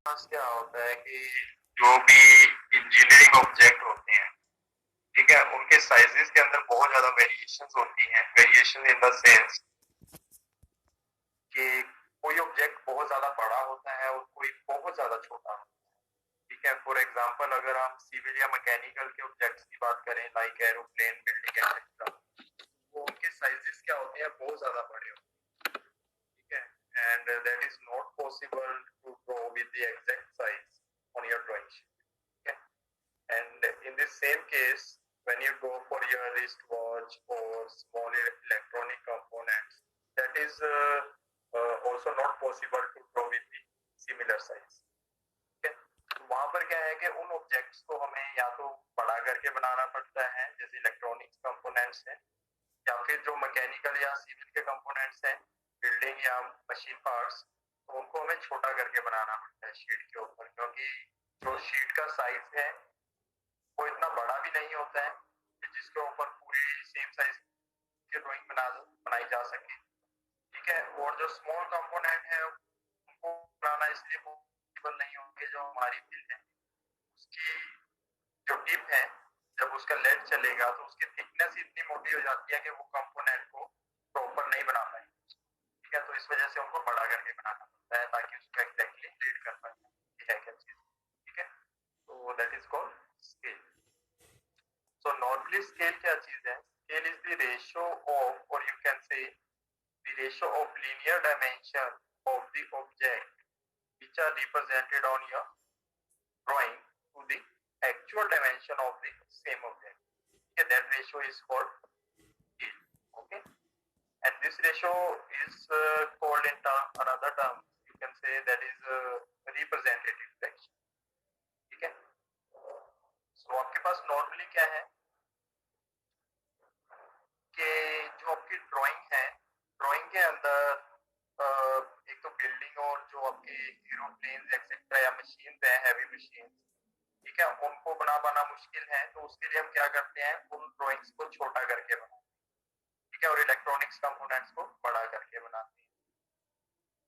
पास क्या होता है कि जो भी इंजीनियरिंग ऑब्जेक्ट होते हैं, ठीक है, उनके साइजेस के अंदर बहुत ज्यादा वेरिएशंस होती हैं। वेरिएशन इन द सेंस कि कोई ऑब्जेक्ट बहुत ज्यादा बड़ा होता है और कोई बहुत ज्यादा छोटा होता है। ठीक है, फॉर एग्जांपल अगर हम सिविल या मैकेनिकल के ऑब्जेक्ट्स की बात करें, लाइक एरोप्लेन, बिल्डिंग एक्सेट्रा, वो उनके साइजेस क्या होते हैं, बहुत ज्यादा बड़े होते हैं। ठीक है, and that is not possible to draw with the exact size on your drawing sheet. And in this same case, when you go for your wristwatch or small electronic components, that is also not possible to draw with the similar size. Okay? तो वहां पर क्या है कि उन objects को हमें या तो बड़ा करके बनाना पड़ता है, जैसे इलेक्ट्रॉनिक्स कंपोनेंट्स हैं, या फिर जो मैकेनिकल या सिविल के कंपोनेंट्स हैं, बिल्डिंग या मशीन पार्ट्स, तो उनको हमें छोटा करके बनाना पड़ता है शीट के ऊपर, क्योंकि जो शीट का साइज है वो इतना बड़ा भी नहीं होता है कि जिसके ऊपर पूरी सेम साइज की ड्राइंग बनाई जा सके। ठीक है, और जो स्मॉल कंपोनेंट है उनको बनाना इसलिए पॉसिबल नहीं होंगे। जो हमारी बिल्ड है उसकी जो टिप है, जब उसका लेड चलेगा तो उसकी थिकनेस इतनी मोटी हो जाती है कि वो कंपोनेंट को प्रॉपर नहीं बना पाए। ठीक है, तो इस वजह से उनको बड़ा करके बनाना पड़ता है ताकि उसको एग्जैक्टली रीड कर पाए है क्या चीज। ठीक है, तो that is called scale. So normally scale क्या चीज है? Scale is the ratio of, or you can say the ratio of linear dimension of the object which are represented on your drawing to the actual dimension of the same object. Okay, that ratio is called scale. Okay, and this ratio is called in another term. You can say that is representative fraction. ठीक है, so आपके पास normally क्या है कि जो आपकी drawing है, drawing के अंदर एक तो बिल्डिंग और जो आपके एरोप्लेन एक्सेट्रा या मशीन है, हैवी मशीन, ठीक है, उनको बना पाना मुश्किल है। तो उसके लिए हम क्या करते हैं, उन ड्राइंग्स को छोटा करके बनाते हैं। ठीक है, और इलेक्ट्रॉनिक्स कंपोनेंट्स को बड़ा करके बनाते हैं।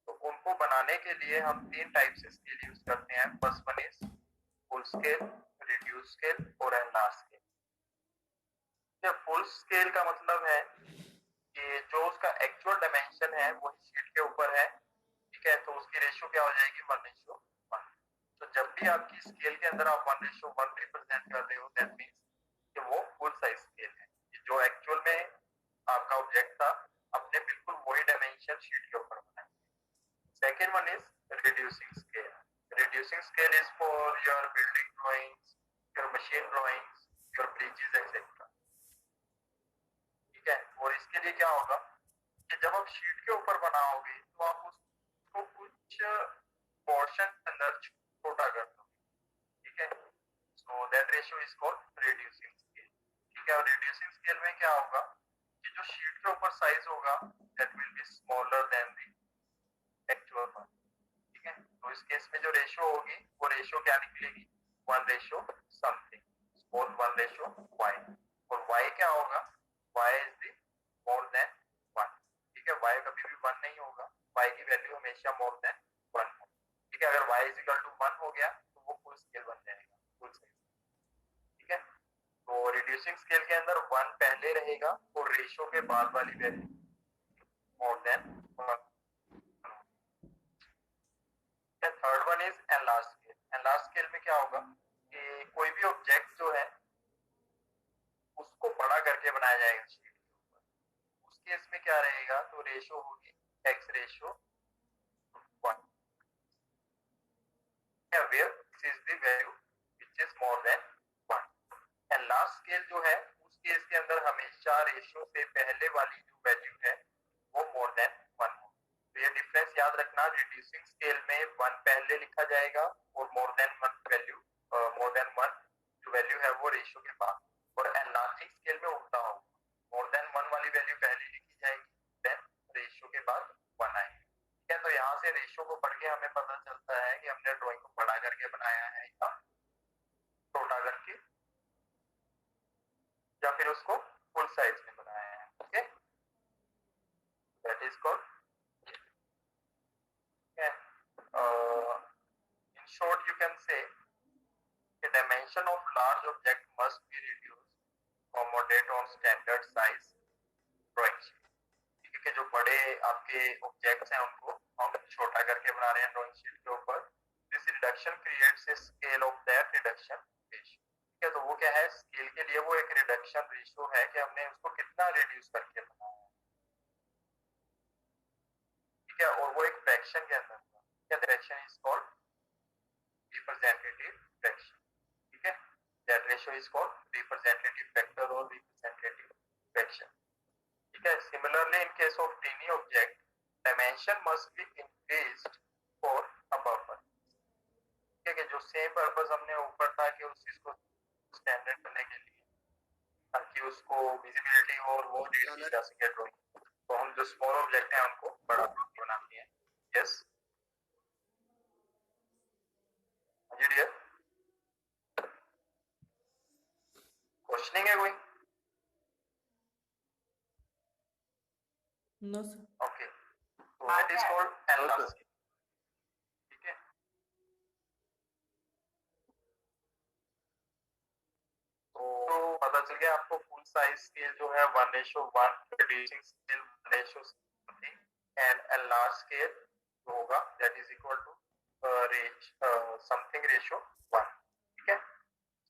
तो उनको बनाने के लिए हम तीन टाइप से स्केल यूज करते हैं। First one is full scale, reduce scale और एनलार्ज स्केल। फुल स्केल का मतलब है कि जो उसका एक्चुअल डायमेंशन है वो शीट के ऊपर है। ठीक है, तो उसकी रेशियो क्या हो जाएगी, 1:1। तो जब भी आपकी स्केल के अंदर आप 1:1 रिप्रेजेंट कर रहे हो, दैट मींस कि वो फुल साइज स्केल है। जो एक्चुअल में आपका ऑब्जेक्ट था, आपने बिल्कुल वही डायमेंशन शीट के ऊपर बनाया। Second one is reducing scale. Reducing scale is for your building drawings, your machine drawings, your bridges etcetera. ठीक है, और इसके लिए क्या होगा कि जब आप शीट के ऊपर बनाओगे तो आप उसको कुछ पोर्शन के अंदर छोटा कर दो। ठीक है, so that ratio is called reducing scale. ठीक है, और रिड्यूसिंग स्केल में क्या होगा कि जो शीट के ऊपर साइज होगा that will be smaller than the actual one. ठीक है, तो इस केस में जो रेशियो होगी वो रेशियो क्या निकलेगी, 1:something, स्मॉल 1:y। और y क्या होगा, y is the more than 1। ठीक है, y कभी भी 1 नहीं होगा, y की वैल्यू हमेशा मोर देन 1 है। ठीक है, अगर y इज इक्वल टू 1 हो गया तो वो फुल स्केल बन जाएगा, फुल साइज। ठीक है, तो रिड्यूसिंग स्केल के अंदर 1 पहले रहेगा और रेशियो के बाद वाली value more than 1। Third one is enlarge scale. Enlarge scale में क्या होगा कि कोई भी ऑब्जेक्ट जो है उसको बड़ा करके बनाया जाएगा शीट के ऊपर। उस केस में क्या रहेगा, तो रेशियो होगी x ratio 1, where x is the value which is more than 1। And last scale जो है उस केस के अंदर हमेशा रेशियो से पहले वाली जो वैल्यू है वो मोर देन 1 हो। तो ये डिफरेंस याद रखना, रिड्यूसिंग स्केल में 1 पहले लिखा जाएगा और more than 1 value, more than 1 जो वैल्यू है वो रेशियो के बाद। और एनलार्जिंग स्केल में उल्टा होगा, मोर देन 1 वाली वैल्यू पहले लिखी जाएगी, देन रेशियो के बाद 1 आएगी। ठीक है, तो यहाँ से रेशियो को पढ़ के हमें पता चलता है कि हमने ड्राइंग को बड़ा करके बनाया है या छोटा करके, या फिर उसको फुल साइज में बनाया है। Okay, that is called. In Production of large object must be reduced to accommodate on standard size drawing sheet. ठीक है, जो बड़े आपके ऑब्जेक्ट्स हैं उनको हम छोटा करके बना रहे हैं ड्राइंग शीट के ऊपर. This reduction creates a scale of that reduction ratio. ठीक है, तो वो क्या है, स्केल के लिए वो एक रिडक्शन रेशियो है कि हमने उसको कितना रिड्यूस करके बनाया है. ठीक है, और वो एक फ्रैक्शन के अंदर था. क्या fraction is called representative fraction. ठीक है, that ratio is called representative factor और रिप्रेजेंटेटिव फ्रैक्शन. ठीक है, similarly in case of tiny object dimension must be increased for a purpose. ठीक है, कि जो सेम पर्पस हमने ऊपर था कि उस चीज को स्टैंडर्ड करने के लिए ताकि उसको विजिबिलिटी और वो रीड की जा सके ड्राइंग, तो हम जो स्मॉल ऑब्जेक्ट हैं उनको बड़ा बनाते हैं. यस जी डियर, क्वेश्चनिंग है कोई? No sir. Okay, so that is called enlarged scale. ठीक है, तो पता चल गया आपको फुल साइज स्केल जो है 1:1, reducing scale 1:something and enlarge scale जो होगा that is equal to something ratio 1. ठीक है,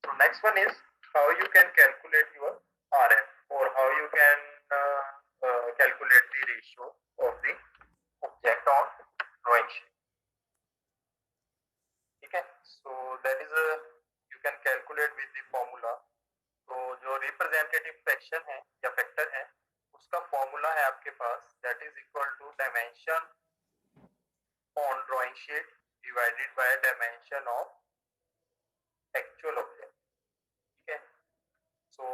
so next one is how you can calculate your RF or how you can calculate the ratio of the object on drawing sheet. ठीक है, so that is a you can calculate with the formula. तो जो representative fraction है या factor है उसका formula है आपके पास, that is equal to dimension on drawing sheet divided by dimension of actual object. ठीक है, सो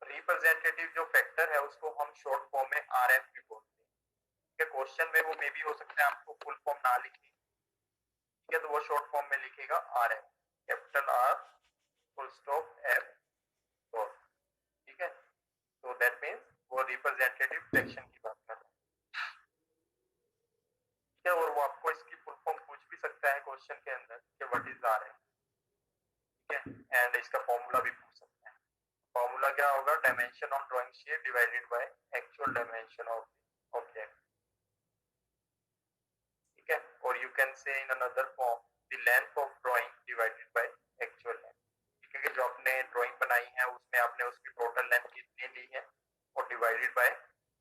रिप्रेजेंटेटिव जो फैक्टर है उसको हम शॉर्ट फॉर्म में आरएफ भी बोलते हैं. ठीक है, क्वेश्चन में वो मे भी हो सकता है आपको फुल फॉर्म ना लिखे. ठीक है, तो वो शॉर्ट फॉर्म में लिखेगा RF, capital R full stop F. ठीक है, तो दैट मींस वो रिप्रेजेंटेटिव फ्रैक्शन की बात कर रहे हैं. ठीक है, और वो आपको इसकी फुल फॉर्म पूछ भी सकता है क्वेश्चन के अंदर कि व्हाट इज आर है. ठीक है, एंड इसका फॉर्मूला भी पूछ सकता है. फॉर्मूला क्या होगा, dimension on drawing sheet divided by actual dimension of object. ठीक है, और you can say in another form the length of drawing divided by actual length. ठीक है, जो आपने ड्राइंग बनाई है उसमें आपने उसकी टोटल लेंथ कितनी ली है और डिवाइडेड बाय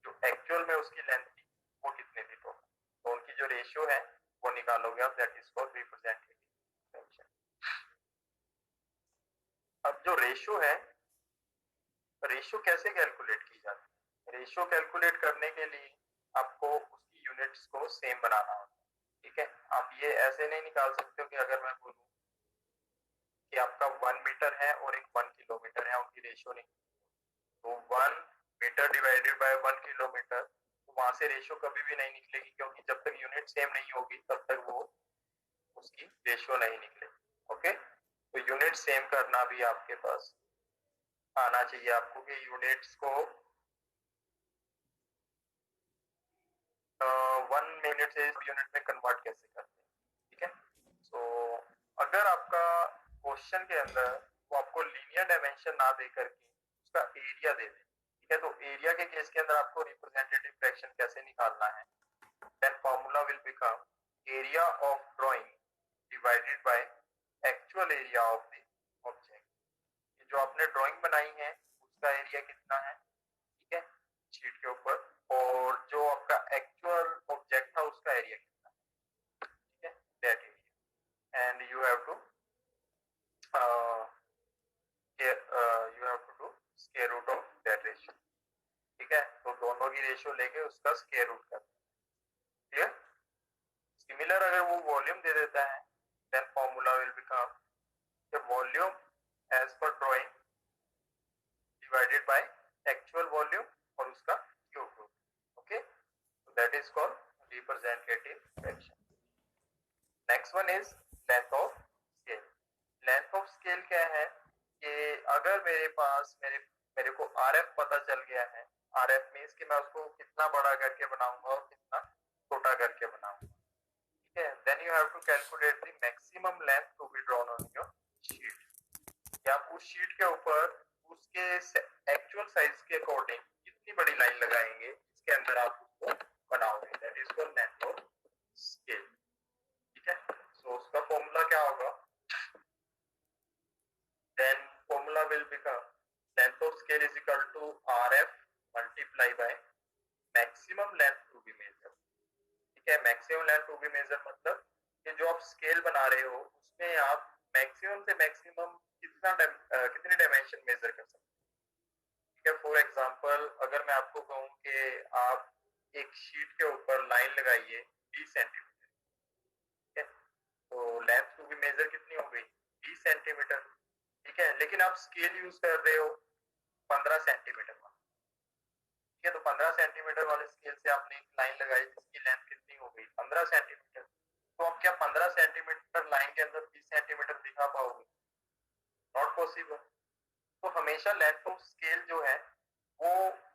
जो एक्चुअल में उसकी लेंथ थी वो कितनी थी टोटल, तो उनकी जो रेशियो है वो निकालोगे आप, that is called representative fraction. अब जो रेशियो है, रेशियो कैसे कैलकुलेट की जाती है? रेशियो कैलकुलेट करने के लिए आपको उसकी यूनिट्स को सेम बनाना होता है. ठीक है, आप ये ऐसे नहीं निकाल सकते हो कि अगर मैं बोलूं कि आपका 1 मीटर है और एक 1 किलोमीटर है, उनकी रेशियो नहीं. तो 1 मीटर डिवाइडेड बाय 1 किलोमीटर, तो वहां से रेशियो कभी भी नहीं निकलेगी, क्योंकि जब तक यूनिट सेम नहीं होगी तब तक वो उसकी रेशियो नहीं निकलेगी. ओके, तो यूनिट सेम करना भी आपके पास आना चाहिए आपको कि यूनिट्स को 1 मिनट से यूनिट में कन्वर्ट कैसे करते हैं. ठीक है, सो अगर आपका क्वेश्चन के अंदर वो आपको लीनियर डायमेंशन ना दे करके उसका एरिया दे दे. ठीक है, तो एरिया के केस के अंदर आपको रिप्रेजेंटेटिव फ्रैक्शन कैसे निकालना है, then formula will become area of drawing divided by actual area of the object. जो आपने ड्राइंग बनाई है उसका एरिया कितना है, ठीक है, शीट के ऊपर, और जो आपका एक्चुअल ऑब्जेक्ट था उसका एरिया कितना है. ठीक है, that area, and you have to do square root of that ratio. ठीक है, तो दोनों की रेशियो लेके उसका स्क्वायर रूट करना. क्लियर? सिमिलर अगर वो वॉल्यूम दे देता है then formula will become the volume as per drawing divided by actual volume और उसका cube root. Okay, so that is called representative fraction. Next one is length of scale. Length of scale क्या है कि अगर मेरे पास मेरे को RF पता चल गया है, RF मींस कि मैं उसको कितना बड़ा करके बनाऊंगा और कितना छोटा करके बनाऊंगा. ठीक है, then you have to calculate the maximum length to be drawn on your sheet. या आप उस शीट के ऊपर उसके एक्चुअल साइज के अकॉर्डिंग कितनी बड़ी लाइन लगाएंगे, इसके अंदर आप उसको बनाओगे, that is called length of scale. ठीक है, सो उसका फॉर्मूला क्या होगा, then formula will become length of scale is equal to RF multiply by maximum length to be measured। ठीक है, maximum length to be measure मतलब कि जो आप स्केल बना रहे हो उसमें आप मैक्सिमम से मैक्सिमम कितनी डायमेंशन मेजर कर सकते हैं। ठीक है, फॉर एग्जांपल अगर मैं आपको कहूं कि आप एक शीट के ऊपर लाइन लगाइए 20 सेंटीमीटर, ठीक है, तो लेंथ टू बी मेजर कितनी हो गई 20 सेंटीमीटर। ठीक है, लेकिन आप स्केल यूज कर रहे हो 15 सेंटीमीटर का। ठीक है, तो 15 सेंटीमीटर वाले स्केल से आपने एक लाइन लगाई जिसकी लेंथ कितनी हो गई 15 सेंटीमीटर, तो आप क्या 15 सेंटीमीटर लाइन के अंदर 20 सेंटीमीटर दिखा पाओगे, नॉट पॉसिबल। तो हमेशा लेंथ ऑफ स्केल जो है वो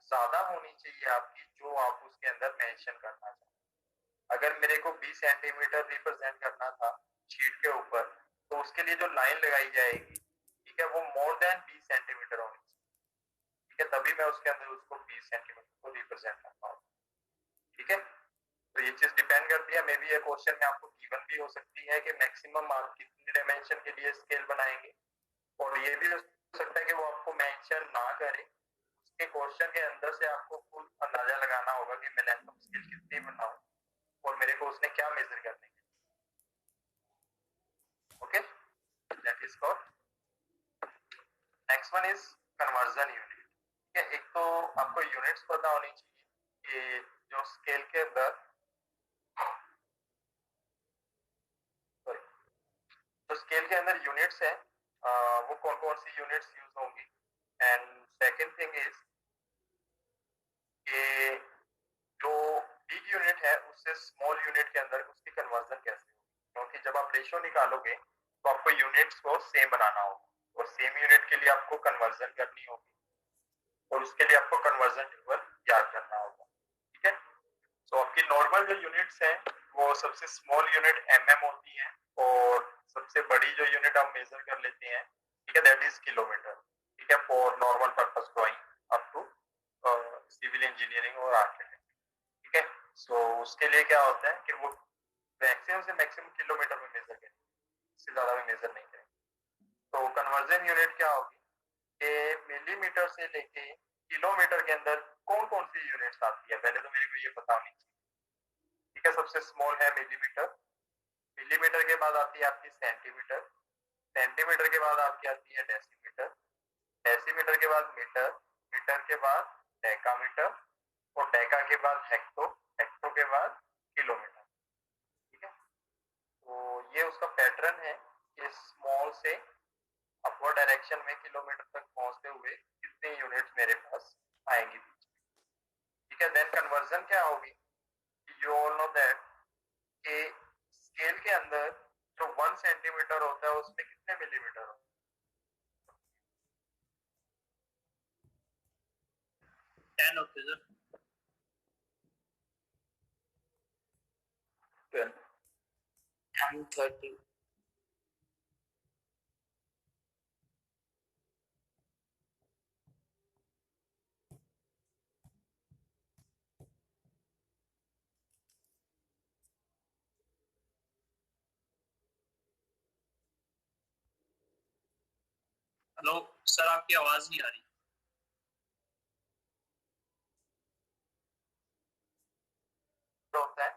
ज्यादा होनी चाहिए आपकी जो आप उसके अंदर मेंशन करना चाहते। अगर मेरे को 20 सेंटीमीटर रिप्रेजेंट करना था शीट के ऊपर, तो उसके लिए जो लाइन लगाई जाएगी, ठीक है, वो मोर देन 20 सेंटीमीटर होनी चाहिए। ठीक है, तभी मैं उसके अंदर उसको 20 सेंटीमीटर को रिप्रेजेंट कर पाऊँ। ठीक है, तो ये चीज डिपेंड करती है, मे बी ये क्वेश्चन में आपको गिवन भी हो सकती है कि मैक्सिमम आप कितनी डायमेंशन के लिए स्केल बनाएंगे, और ये भी हो सकता है कि वो आपको मेंशन ना करे, उसके क्वेश्चन के अंदर से आपको फुल अंदाजा लगाना होगा कि मैं लेंथ ऑफ स्केल कितनी बनाऊं और मेरे को उसने क्या मेजर करने हैं। Okay, that is called. Next one is conversion unit. एक तो आपको यूनिट्स पता होनी चाहिए कि जो स्केल के अंदर जो स्केल के अंदर यूनिट्स है वो कौन कौन सी यूनिट्स यूज होंगी। एंड सेकंड थिंग इज कि जो बिग यूनिट है उससे स्मॉल यूनिट के अंदर उसकी कन्वर्जन कैसे होगी, क्योंकि जब आप रेशियो निकालोगे तो आपको यूनिट्स को सेम बनाना होगा और सेम यूनिट के लिए आपको कन्वर्जन करनी होगी और उसके लिए आपको कन्वर्जन टेबल याद करना होगा। ठीक है, तो आपकी नॉर्मल जो यूनिट्स हैं वो सबसे स्मॉल यूनिट mm होती है और सबसे बड़ी जो यूनिट हम मेजर कर लेते हैं, ठीक है, दैट इज किलोमीटर। ठीक है, for normal purpose drawing up to civil engineering और आर्किटेक्ट। ठीक है, सो उसके लिए क्या होता है कि वो मैक्सिमम से मैक्सिमम किलोमीटर में मेजर करें, इससे ज्यादा में मेजर नहीं करें। तो कन्वर्जन यूनिट क्या होगी कि मिलीमीटर से लेके किलोमीटर के अंदर कौन कौन सी यूनिट्स आती है, पहले तो मेरे को ये पता होनी चाहिए। ठीक है, सबसे स्मॉल है मिलीमीटर, मिलीमीटर के बाद आती है आपकी सेंटीमीटर, सेंटीमीटर के बाद आपकी आती है डेसीमीटर, डेसीमीटर के बाद मीटर, मीटर के बाद डेकामीटर और डेका के बाद हेक्टो, हेक्टो के बाद किलोमीटर। ठीक है, तो ये उसका पैटर्न है कि स्मॉल से अपवर्ड डायरेक्शन में किलोमीटर तक पहुंचते हुए कितनी यूनिट्स मेरे पास आएंगी। ठीक है, देन कन्वर्जन क्या होगी, यू ऑल नो दैट कि स्केल के अंदर जो 1 सेंटीमीटर होता है उसमें कितने मिलीमीटर होते हैं, 10 होते हैं, 30। हेलो सर, आपकी आवाज नहीं आ रही। होता है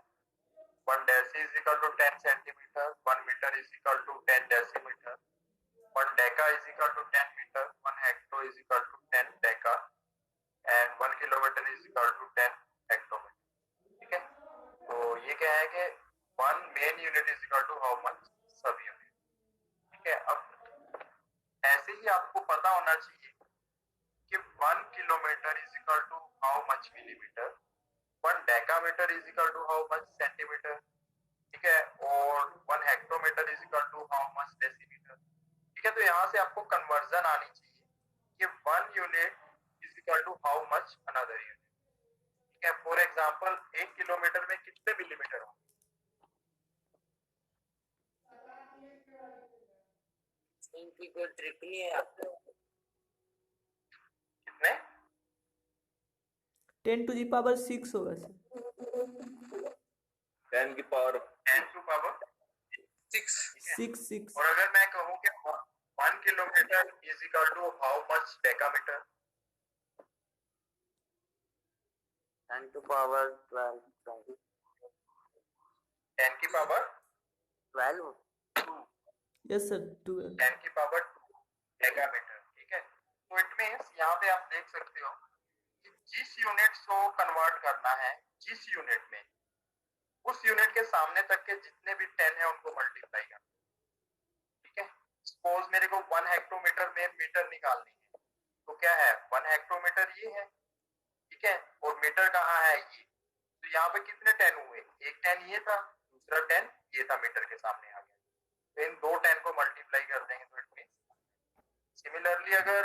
1 deci is equal to 10 centimetre, 1 metre is equal to 10 decimetre, 1 deca is equal to 10 metre, 1 hecto is equal to 10 deca and 1 kilometre is equal to 10 hectometre. ठीक है, तो ये क्या है कि 1 main unit is equal to how much sub unit. ठीक है, अब ऐसे ही आपको पता होना चाहिए कि 1 kilometre is equal to how much millimetre, 1 decametre is equal to how much centimetre, ठीक है, और 1 hectometre is equal to how much decimetre. ठीक है, तो यहाँ से आपको कन्वर्जन आनी चाहिए कि 1 unit is equal to how much another unit. ठीक है, फॉर एग्जांपल 1 किलोमीटर में कितने मिलीमीटर होंगे, इनकी कोई ट्रिक नहीं है आपको? कितने? 10⁻6 होगा सर। 10 की पावर 6 6 और अगर मैं कहूँ कि 1 kilometre is equal to how much decametre? 10 to power 12 10 की पावर 12 यस सर 12 10 की पावर 2 डेकामीटर, ठीक है। तो इट मींस यहाँ पे आप देख सकते हो कि जिस यूनिट को कन्वर्ट करना है, जिस यूनिट में, उस यूनिट के सामने तक के जितने भी 10 है उनको मल्टीप्लाई करना, ठीक है। सपोज मेरे को 1 हेक्टोमीटर में मीटर निकालनी है, तो क्या है 1 हेक्टोमीटर ये है, ठीक है, और मीटर कहाँ है ये, तो यहाँ पे कितने 10 हुए, एक 10 ये था, दूसरा 10 ये था, मीटर के सामने आ गया, तो इन दो 10 को मल्टीप्लाई कर देंगे तो इट मींस। सिमिलरली अगर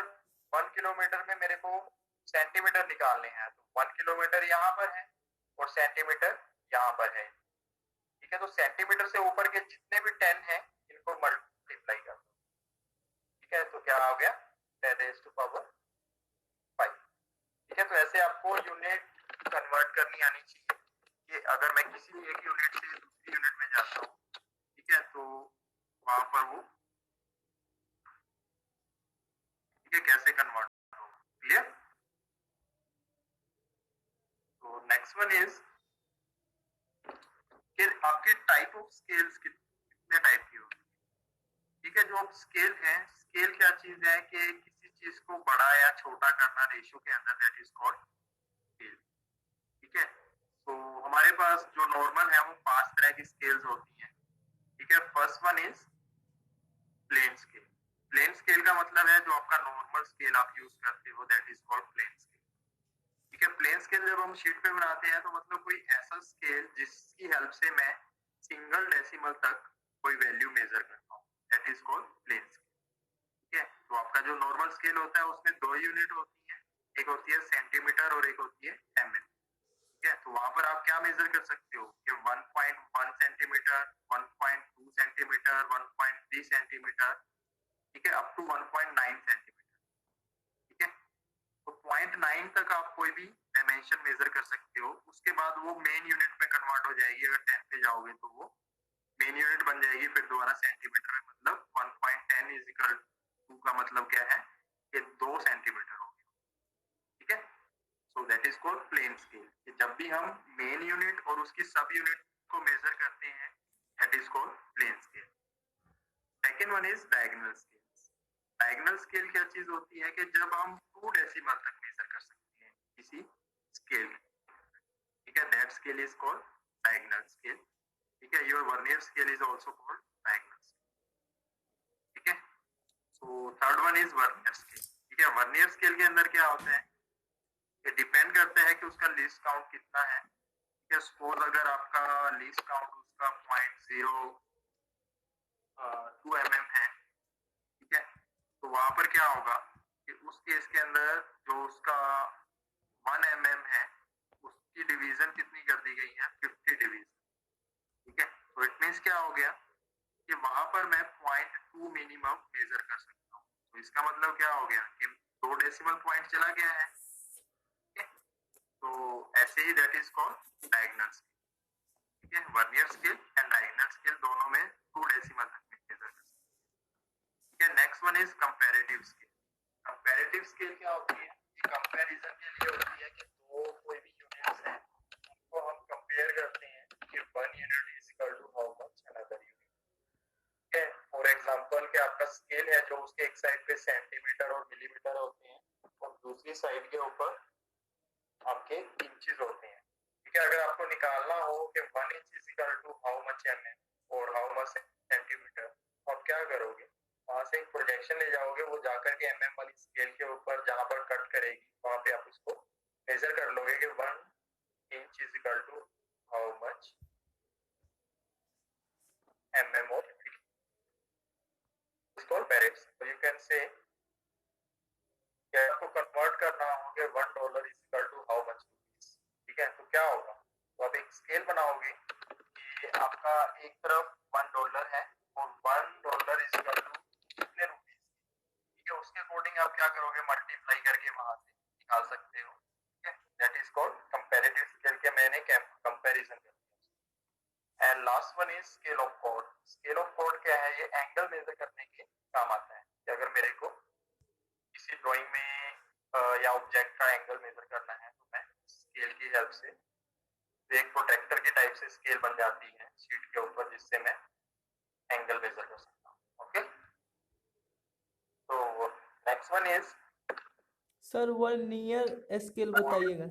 1 किलोमीटर में मेरे को सेंटीमीटर निकालने हैं तो 1 किलोमीटर यहाँ पर है और सेंटीमीटर यहाँ पर है, ठीक है। तो सेंटीमीटर से ऊपर के जितने भी 10 हैं इनको मल्टीप्लाई कर दो, ठीक है। तो क्या हो गया 10⁻5, ठीक है। तो ऐसे आपको यूनिट कन्वर्ट करनी आनी चाहिए कि अगर मैं किसी एक यूनिट से दूसरी यूनिट में जाता हूँ, ठीक है, तो वहां पर वो कैसे कन्वर्ट हो, क्लियर। तो नेक्स्ट वन इज कि आपके टाइप ऑफ स्केल्स कितने टाइप की होगी, ठीक है। जो आप स्केल है, स्केल क्या चीज है कि किसी चीज को बड़ा या छोटा करना रेशियो के अंदर, दैट इज कॉल्ड स्केल, ठीक है। तो हमारे पास जो नॉर्मल है वो 5 तरह की स्केल्स होती हैं, ठीक है। First one is plain scale. Plain scale का मतलब है जो आपका नॉर्मल स्केल आप यूज करते हो, that is called plain scale, ठीक है। प्लेन स्केल जब हम शीट पे बनाते हैं तो मतलब कोई ऐसा स्केल जिसकी हेल्प से मैं सिंगल डेसिमल तक कोई वैल्यू मेजर करता हूँ, that is called plain scale, ठीक है। तो आपका जो नॉर्मल स्केल होता है उसमें 2 यूनिट होती है, एक होती है सेंटीमीटर और एक होती है mm, ठीक है। तो वहां पर आप क्या मेजर कर सकते हो कि 1.1 सेंटीमीटर, 1.2 सेंटीमीटर, 1.3 सेंटीमीटर, ठीक है, अप टू 1.9 सेंटीमीटर, ठीक है। तो 0.9 तक आप कोई भी डायमेंशन मेजर कर सकते हो, उसके बाद वो मेन यूनिट में कन्वर्ट हो जाएगी। अगर 10 पे जाओगे तो वो मेन यूनिट बन जाएगी, फिर दोबारा सेंटीमीटर में, मतलब 1.10 इज इक्वल टू का मतलब क्या है कि 2 सेंटीमीटर हो गया, ठीक है। So that is called plain scale. जब भी हम मेन यूनिट और उसकी सब यूनिट को मेजर करते हैं, that is called plain scale. Second one is diagonal scale. Diagonal scale क्या चीज होती है कि जब हम 2 डेसिमल तक मेजर कर सकते हैं किसी स्केल, ठीक है, that scale is called diagonal scale, ठीक है। Your vernier scale is also called diagonal scale, ठीक है। So third one is vernier scale, ठीक है। वर्नियर स्केल के अंदर क्या होता है, ये डिपेंड करता है कि उसका लीस्ट काउंट कितना है, ठीक है। सपोज अगर आपका लीस्ट काउंट उसका 0.02 mm है, ठीक है, तो वहां पर क्या होगा कि उस केस के अंदर जो उसका 1 mm है उसकी डिवीजन कितनी कर दी गई है, 50 डिवीजन, ठीक है। तो इट मींस क्या हो गया कि वहां पर मैं 0.2 मिनिमम मेजर कर सकता हूँ। तो इसका मतलब क्या हो गया कि 2 डेसिमल पॉइंट चला गया है, ठीक है। तो ऐसे ही that is called diagonal scale, ठीक है। Vernier scale and diagonal scale दोनों में 2 डेसिमल तक मेजर कर सकते हैं, ठीक है। Next one is comparative scale. Comparative scale क्या होती है, ये कंपैरिजन के लिए होती है कि दो कोई भी यूनिट्स हैं उनको हम कंपेयर करते हैं कि 1 unit is equal to how much another unit, ठीक है। फॉर एग्जांपल कि आपका स्केल है जो उसके एक साइड पे सेंटीमीटर और मिलीमीटर होते हैं और दूसरी साइड के ऊपर आपके इंचेस होते हैं, ठीक है। अगर आपको निकालना हो कि 1 inch is equal to how much mm और हाउ मच सेंटीमीटर, आप क्या करोगे, वहां से एक प्रोजेक्शन ले जाओगे, वो जाकर के mm वाली स्केल के ऊपर जहां पर कट करेगी वहां पे आप उसको मेजर कर लोगे कि 1 inch is equal to how much mm और इसको कंपैरेटिव। तो यू कैन से कि आपको कन्वर्ट करना हो कि $1 is equal to how much rupees, ठीक है। तो क्या होगा, तो आप एक स्केल बनाओगे कि आपका एक तरफ $1 है और $1 इज इक्वल टू कितने रुपए is scale of chord. Scale of chord क्या है? ये एंगल मेजर करने के काम आता है कि अगर मेरे को किसी ड्राइंग में या ऑब्जेक्ट का एंगल मेजर करना है तो मैं स्केल की हेल्प से, एक प्रोटेक्टर की टाइप से स्केल बन जाती है शीट के ऊपर जिससे मैं एंगल मेजर कर सकता हूँ. ओके, तो next one is sir vernier scale बताइएगा.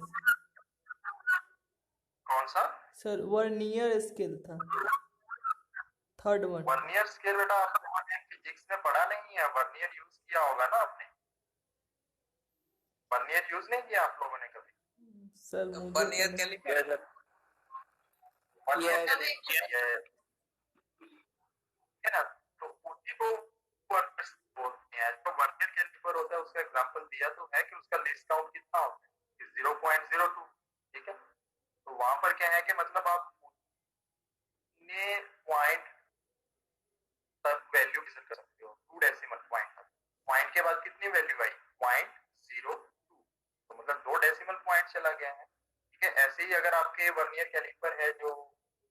कौन सा? सर वर्नियर स्केल था थर्ड वन. वर्नियर स्केल बेटा आप लोगों ने फिजिक्स में पढ़ा नहीं है. वर्नियर यूज किया होगा ना आपने? वर्नियर यूज नहीं किया आप लोगों ने कभी? सर वर्नियर कैलिपर है ना, तो उसी को वर्नियर बोलते हैं. जो वर्नियर कैलिपर होता है उसका एग्जांपल दिया तो है कि उसका लीस्ट काउंट कितना होता है? 0.02. ठीक है, तो वहां पर क्या है कि मतलब आप ने पॉइंट तक वैल्यू मेजर कर सकते हो, 2 डेसिमल पॉइंट तक. पॉइंट के बाद कितनी वैल्यू आई? 0.02. तो मतलब 2 डेसिमल पॉइंट चला गया है. ठीक है, ऐसे ही अगर आपके वर्नियर कैलिपर है जो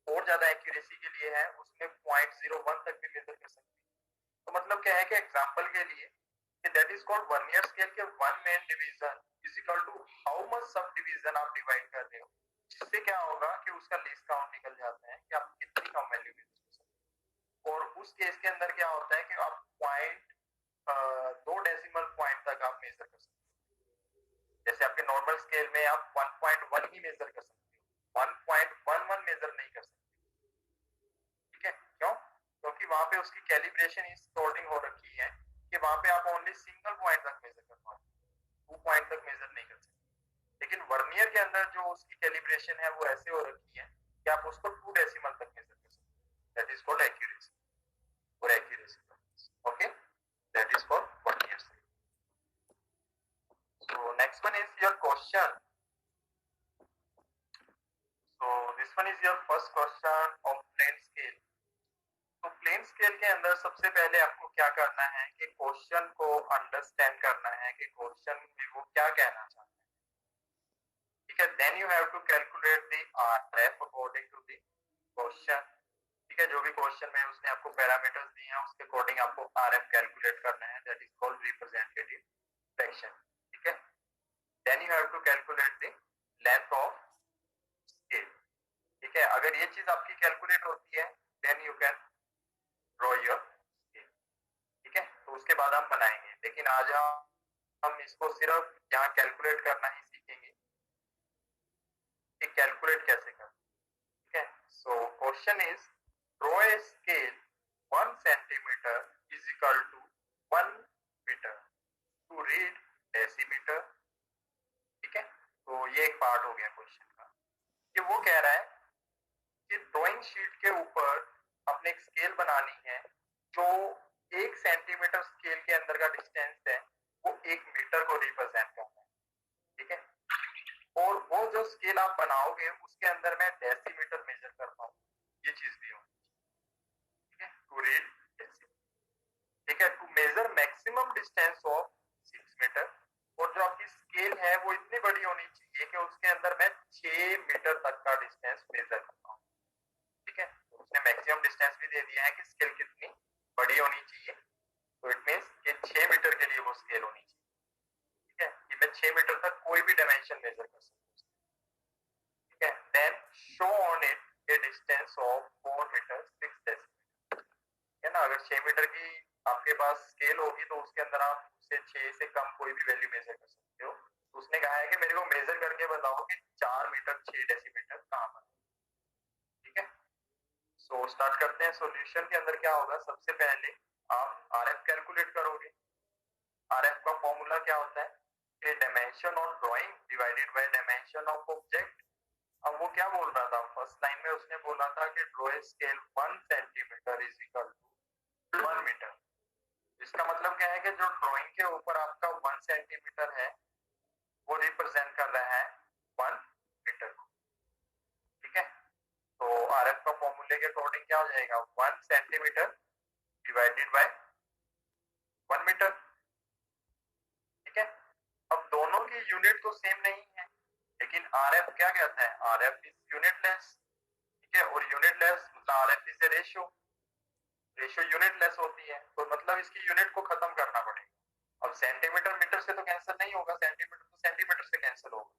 और ज्यादा एक्यूरेसी के लिए है, उसमें 0.01 तक भी मेजर कर सकते हैं. तो मतलब क्या है कि एग्जांपल के लिए कि that is called vernier scale के one main division is equal to how much subdivision आप डिवाइड कर रहे हो, जिससे क्या होगा कि उसका लीस्ट काउंट निकल जाता है कि आप कितनी कम वैल्यू मेजर कर सकते हैं. और उस केस के अंदर क्या होता है कि आप पॉइंट 2 डेसिमल पॉइंट तक आप मेजर कर सकते हो. जैसे आपके नॉर्मल स्केल में आप 1.1 ही मेजर कर सकते हो, 1.11 मेजर नहीं कर सकते. ठीक है, क्यों? क्योंकि वहां पे उसकी कैलिब्रेशन इस अकॉर्डिंग हो रखी है कि वहां पे आप ओनली सिंगल पॉइंट तक मेजर कर पाओ, 2 पॉइंट तक मेजर नहीं कर सकते. लेकिन वर्नियर के अंदर जो उसकी कैलिब्रेशन है वो ऐसे हो रखी है कि आप उसको 2 डेसिमल तक मेजर कर सकते हो. That is called accuracy. और accuracy, okay, that is called vernier scale. So next one is your question. So this one is your first question of plane scale. तो प्लेन स्केल के अंदर सबसे पहले आपको क्या करना है कि क्वेश्चन को अंडरस्टैंड करना है कि क्वेश्चन में वो क्या कहना चाहते हैं. ठीक है, then you have to calculate the RF according to the question. ठीक है, जो भी क्वेश्चन में उसने आपको पैरामीटर्स दिए हैं उसके अकॉर्डिंग आपको आरएफ कैलकुलेट करना है. That is called representative fraction. ठीक है, then you have to calculate the length of scale. ठीक है, अगर ये चीज आपकी कैलकुलेट होती है then you can draw your scale. ठीक है, तो उसके बाद हम बनाएंगे. लेकिन आज हम इसको सिर्फ यहाँ कैलकुलेट करना ही सीखेंगे कि कैलकुलेट कैसे करना. ठीक है, so question is draw a scale 1 centimetre is equal to 1 metre to read decimetre. ठीक है, तो ये एक पार्ट हो गया क्वेश्चन का कि वो कह रहा है कि ड्राइंग शीट के ऊपर अपने एक स्केल बनानी है जो 1 सेंटीमीटर स्केल के अंदर का डिस्टेंस है वो 1 मीटर को रिप्रेजेंट करता है. ठीक है, और वो जो स्केल आप बनाओगे उसके अंदर मैं डेसीमीटर मेजर करता हूँ, ये चीज भी हो. ठीक है, टू रीड डेसीमीटर. ठीक है, to measure maximum distance of 6 metre. और जो आपकी स्केल है वो इतनी बड़ी होनी चाहिए कि उसके अंदर मैं 6 मीटर तक का डिस्टेंस मेजर करता हूँ. ठीक है, तो उसने मैक्सिमम डिस्टेंस भी दे दिया है कि स्केल कितनी बड़ी होनी चाहिए. तो इट मींस कि 6 मीटर के लिए वो स्केल होनी चाहिए. ठीक है, कि मैं 6 मीटर तक कोई भी डायमेंशन मेजर कर सकता हूँ. ठीक है, then show on it a distance of 4 metre 6 decimetre. है ना, अगर 6 मीटर की आपके पास स्केल होगी तो उसके अंदर आप उससे 6 से कम कोई भी वैल्यू मेजर कर सकते हो. तो उसने कहा है कि मेरे को मेजर करके बताओ कि 4 मीटर 6 डेसीमीटर कहाँ पर. ठीक है, सो स्टार्ट करते हैं. सॉल्यूशन के अंदर क्या होगा, सबसे पहले आप आरएफ कैलकुलेट करोगे. आरएफ का फॉर्मूला क्या होता है कि dimension of drawing divided by dimension of object. अब वो क्या बोल रहा था फर्स्ट लाइन में, उसने बोला था कि draw a scale 1 centimetre is equal to 1 metre. इसका मतलब क्या है कि जो ड्राइंग के ऊपर आपका 1 सेंटीमीटर है वो रिप्रेजेंट कर रहा है 1 मीटर को. ठीक है, तो आरएफ का फॉर्मूले के अकॉर्डिंग क्या हो जाएगा, 1 सेंटीमीटर डिवाइडेड बाय 1 मीटर. ठीक है, अब दोनों की यूनिट तो सेम नहीं है लेकिन आरएफ क्या कहता है, आरएफ इज यूनिटलेस. ठीक है, और यूनिटलेस मतलब RF is a ratio, ratio unit less होती है, तो मतलब इसकी यूनिट को खत्म करना पड़ेगा। अब सेंटीमीटर मीटर से तो कैंसिल नहीं होगा, सेंटीमीटर तो सेंटीमीटर से कैंसिल होगा,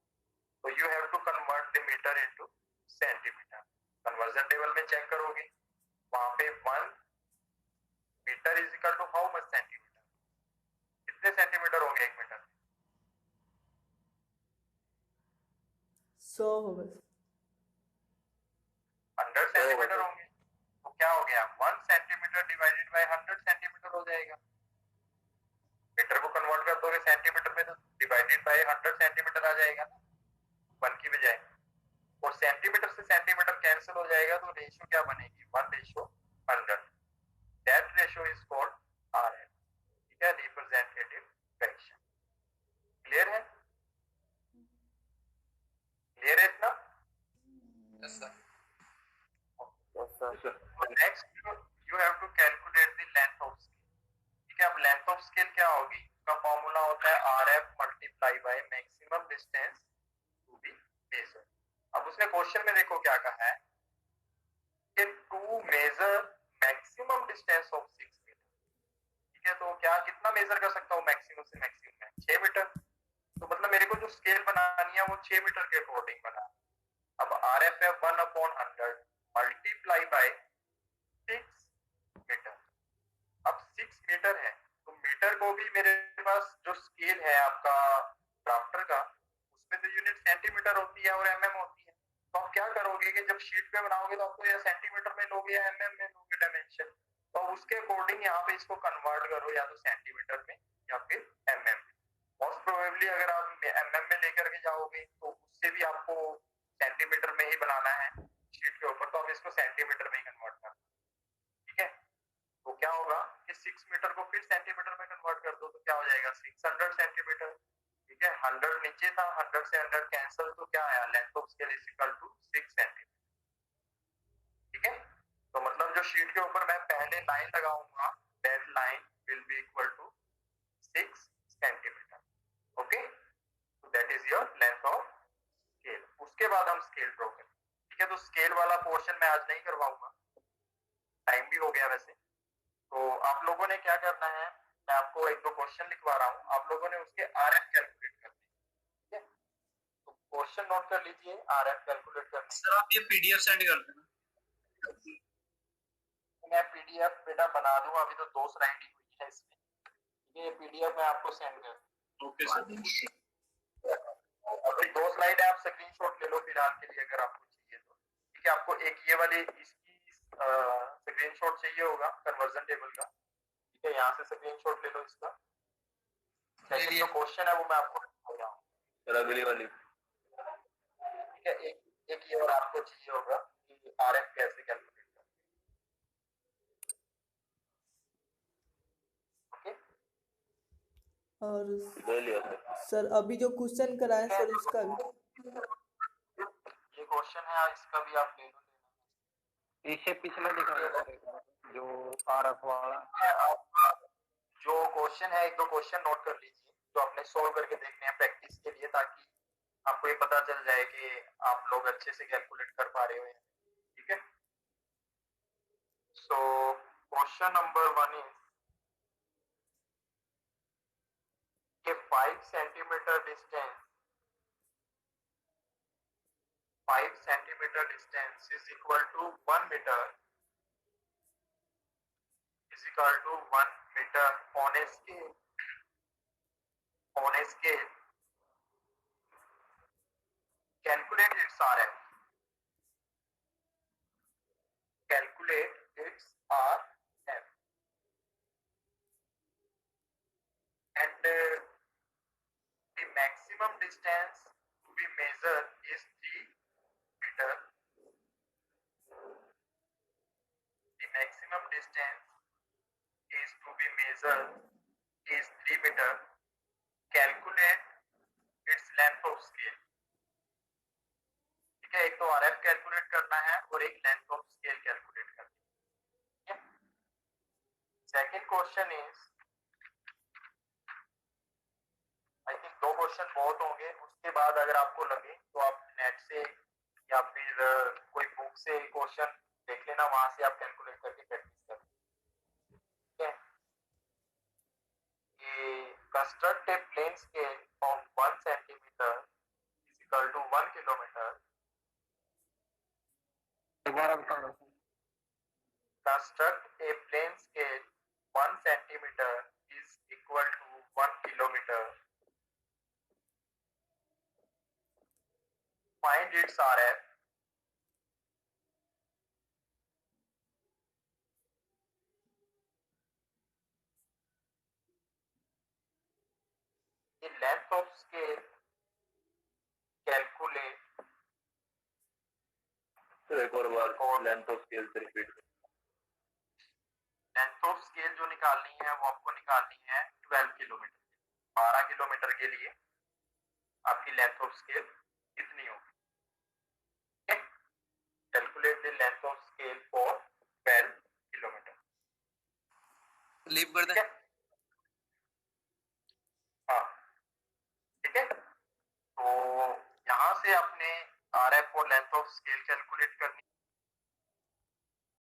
तो you have to convert the metre into centimetre. Conversion table में चेक करोगे, वहां पे 1 metre is equal to how much centimetre, कितने सेंटीमीटर होंगे 1 मीटर? 100 होगा। 100 सेंटीमीटर होंगे, तो क्या हो गया, 1 सेंटीमीटर डिवाइडेड बाय 100 सेंटीमीटर हो जाएगा। मीटर को कन्वर्ट कर दोगे सेंटीमीटर में तो डिवाइडेड बाय 100 सेंटीमीटर आ जाएगा ना, 1 की बजाय, और सेंटीमीटर से सेंटीमीटर कैंसिल हो जाएगा, तो रेशियो क्या बनेगी, 1:100। That ratio is called RF, ठीक है, रिप्रेजेंटेटिव फ्रैक्शन। क्लियर है? क्लियर है इतना? Yes sir. Next you have to calculate the length of scale, ठीक है। अब लेंथ ऑफ स्केल क्या होगी, उसका फॉर्मूला होता है RF multiply by maximum distance to be measure. अब उसने क्वेश्चन में देखो क्या कहा है कि to measure maximum distance of 6 metre, ठीक है, तो क्या कितना मेजर कर सकता हूँ मैक्सिमम से मैक्सिमम में, 6 मीटर, तो मतलब मेरे को जो स्केल बनानी है वो 6 मीटर के अकॉर्डिंग बना। अब RF है 1/100 मल्टीप्लाई बाय 6 मीटर। अब 6 मीटर है, तो मीटर को भी मेरे पास जो स्केल है आपका ड्राफ्टर का, उसमें तो यूनिट सेंटीमीटर होती है और mm होती है, तो आप क्या करोगे कि जब शीट पे बनाओगे तो आपको या सेंटीमीटर में लोगे या mm में लोगे डायमेंशन, तो उसके अकॉर्डिंग यहाँ पे इसको कन्वर्ट करो, या तो सेंटीमीटर में या फिर mm में। मोस्ट प्रोबेबली अगर आप mm में लेकर के जाओगे तो उससे भी आपको सेंटीमीटर में ही बनाना है शीट के ऊपर, तो आप इसको सेंटीमीटर में ही कन्वर्ट कर, ठीक है। तो क्या होगा कि 6 मीटर को फिर सेंटीमीटर में कन्वर्ट कर दो, तो क्या हो जाएगा 600 सेंटीमीटर, ठीक है। 100 नीचे था, 100 से 100 कैंसिल, तो क्या आया, length of scale is equal to 6 centimetre, ठीक है। तो मतलब जो शीट के ऊपर मैं पहले लाइन लगाऊंगा, that line will be equal to 6 centimetre, okay, तो that is your length of scale. उसके बाद हम स्केल ड्रॉ करें, ठीक है। तो स्केल वाला पोर्शन मैं आज नहीं करवाऊंगा, टाइम भी हो गया वैसे, तो आप लोगों ने क्या करना है, मैं आपको 1-2 क्वेश्चन लिखवा रहा हूँ, आप लोगों ने उसके RF कैलकुलेट करने, ठीक है। तो क्वेश्चन नोट कर लीजिए, RF कैलकुलेट करने। सर आप ये PDF सेंड कर देना। मैं PDF बेटा बना दूंगा, अभी तो 2 स्लाइड ही हुई है इसमें, ठीक है। ये PDF मैं आपको सेंड कर दूं, ओके सर। अभी 2 स्लाइड है, आप स्क्रीनशॉट ले लो फिलहाल के लिए अगर आपको चाहिए तो, ठीक है। आपको एक ये वाली इसकी स्क्रीनशॉट चाहिए होगा कन्वर्जन टेबल का, ठीक है, यहाँ से स्क्रीनशॉट ले लो इसका। सेकंड जो क्वेश्चन है वो मैं आपको बता रहा हूँ, अगली वाली, ठीक है। एक ये और आपको चाहिए होगा कि RF कैसे कैलकुलेट करते हैं, ओके। और ले लिया सर। सर अभी जो क्वेश्चन कराए सर उसका भी, ये क्वेश्चन है, इसका भी आप ले लो, पीछे पिछला दिखा जो RF वाला, जो क्वेश्चन है 1-2 क्वेश्चन नोट कर लीजिए जो आपने सोल्व करके देखने हैं प्रैक्टिस के लिए, ताकि आपको ये पता चल जाए कि आप लोग अच्छे से कैलकुलेट कर पा रहे हो, ठीक है। सो क्वेश्चन नंबर 1 इज कि 5 centimetre distance is equal to 1 metre on a scale. Calculate its RF. And the maximum distance to be measured is 3 meter. The maximum distance is to be measured is 3 meter. Calculate its length of scale. ठीक है, एक तो RF calculate करना है और एक length of scale calculate करना है। Second question is, I think 2 question बहुत होंगे, उसके बाद अगर आपको लगे तो आप नेट से या फिर कोई बुक से क्वेश्चन देख लेना, वहां से आप कैलकुलेट करके प्रैक्टिस कर, ठीक है। ये construct a plain scale of 1 centimetre is equal to 1 kilometre. दोबारा बताओ। Construct a plain scale 1 centimetre is equal to 1 kilometre. Find its RF। The length of scale calculate। एक और बार लेंथ ऑफ स्केल से रिपीट। लेंथ ऑफ स्केल जो निकालनी है वो आपको निकालनी है 12 किलोमीटर। 12 किलोमीटर के लिए आपकी लेंथ ऑफ स्केल कितनी होगी? Calculate the length of scale for 12 kilometre. Leave कर दे। हाँ, ठीक है। तो यहाँ से आपने RF और लेंथ ऑफ स्केल कैलकुलेट